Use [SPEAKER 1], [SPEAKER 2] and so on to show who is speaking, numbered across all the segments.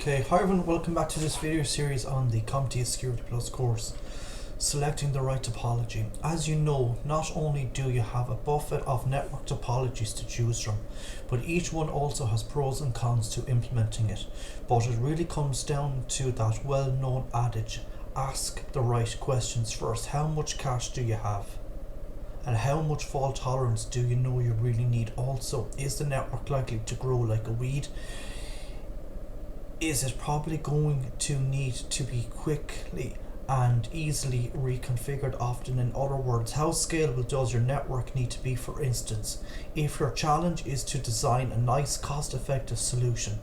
[SPEAKER 1] Okay, hi everyone, welcome back to this video series on the CompTIA Security Plus course, selecting the right topology. As you know, not only do you have a buffet of network topologies to choose from, but each one also has pros and cons to implementing it. But it really comes down to that well-known adage, ask the right questions first. How much cash do you have? And how much fault tolerance do you know you really need? Also, is the network likely to grow like a weed? Is it probably going to need to be quickly and easily reconfigured often? In other words, how scalable does your network need to be? For instance, if your challenge is to design a nice cost-effective solution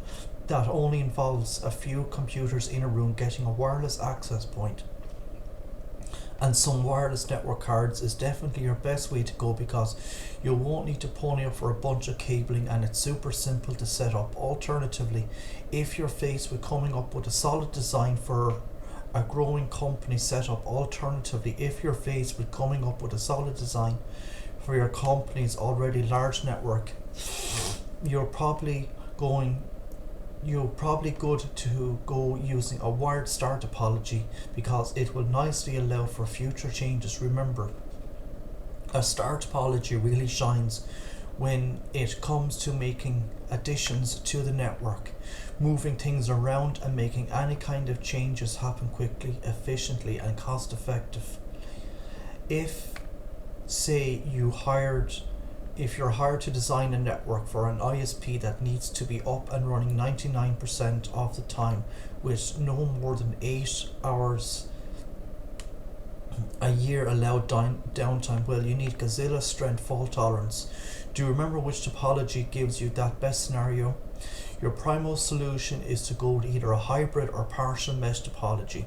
[SPEAKER 1] that only involves a few computers in a room getting a wireless access point and some wireless network cards, is definitely your best way to go, because you won't need to pony up for a bunch of cabling and it's super simple to set up. Alternatively, if you're faced with coming up with a solid design for a growing company setup, if you're faced with coming up with a solid design for your company's already large network, you're probably good to go using a wired star topology, because it will nicely allow for future changes. Remember, a star topology really shines when it comes to making additions to the network, moving things around and making any kind of changes happen quickly, efficiently and cost effective. If you're hired to design a network for an ISP that needs to be up and running 99% of the time with no more than 8 hours a year allowed downtime, well, you need Godzilla strength fault tolerance. Do you remember which topology gives you that best scenario? Your primal solution is to go with either a hybrid or partial mesh topology.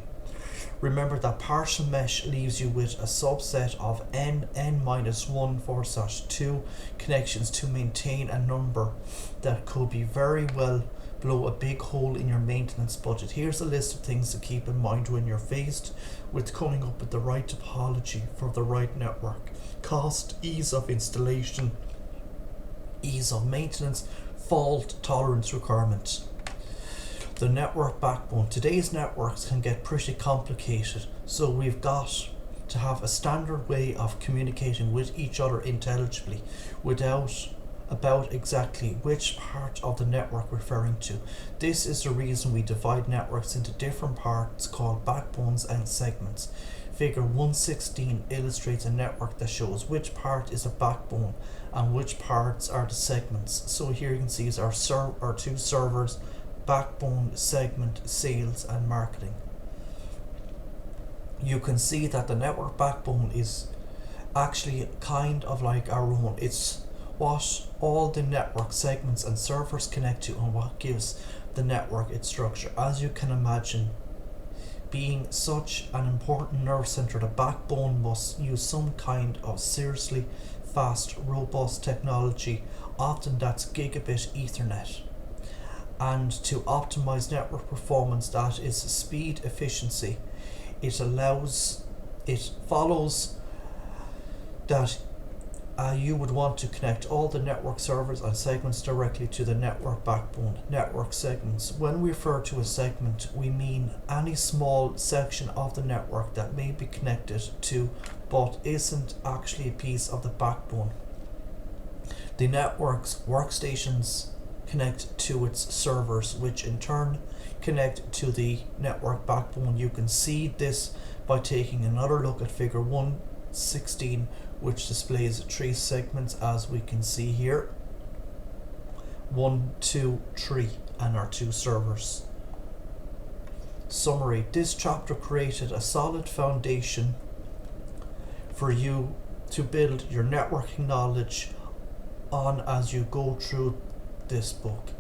[SPEAKER 1] Remember that partial mesh leaves you with a subset of n-1/2 connections to maintain a number that could be very well blow a big hole in your maintenance budget. Here's a list of things to keep in mind when you're faced with coming up with the right topology for the right network: cost, ease of installation, ease of maintenance, fault tolerance requirements. The network backbone. Today's networks can get pretty complicated, so we've got to have a standard way of communicating with each other intelligibly about exactly which part of the network referring to. This is the reason we divide networks into different parts called backbones and segments. Figure 116 illustrates a network that shows which part is a backbone and which parts are the segments. So here you can see is our two servers, backbone, segment, sales and marketing. You can see that the network backbone is actually kind of like our own. It's what all the network segments and servers connect to and what gives the network its structure. As you can imagine, being such an important nerve center, the backbone must use some kind of seriously fast, robust technology. Often that's gigabit Ethernet. And to optimize network performance, that is speed efficiency. It follows that you would want to connect all the network servers and segments directly to the network backbone. Network segments. When we refer to a segment, we mean any small section of the network that may be connected to but isn't actually a piece of the backbone. The network's workstations connect to its servers, which in turn connect to the network backbone. You can see this by taking another look at figure 116, which displays 3 segments, as we can see here: 1, 2, 3, and our 2 servers. Summary: this chapter created a solid foundation for you to build your networking knowledge on as you go through this book.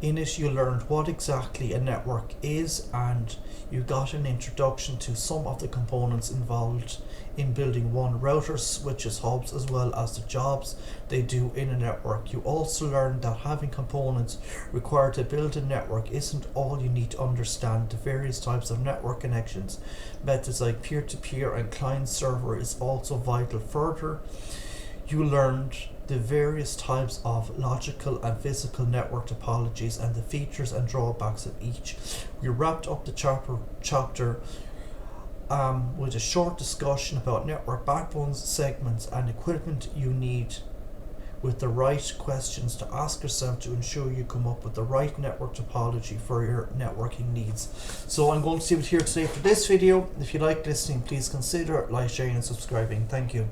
[SPEAKER 1] In it you learned what exactly a network is, and you got an introduction to some of the components involved in building one: routers, switches, hubs, as well as the jobs they do in a network. You also learned that having components required to build a network isn't all you need to understand. The various types of network connections, methods like peer-to-peer and client-server, is also vital. Further, you learned the various types of logical and physical network topologies and the features and drawbacks of each. We wrapped up the chapter with a short discussion about network backbones, segments and equipment you need, with the right questions to ask yourself to ensure you come up with the right network topology for your networking needs. So I'm going to leave it here today for this video. If you like listening, please consider like, sharing and subscribing. Thank you.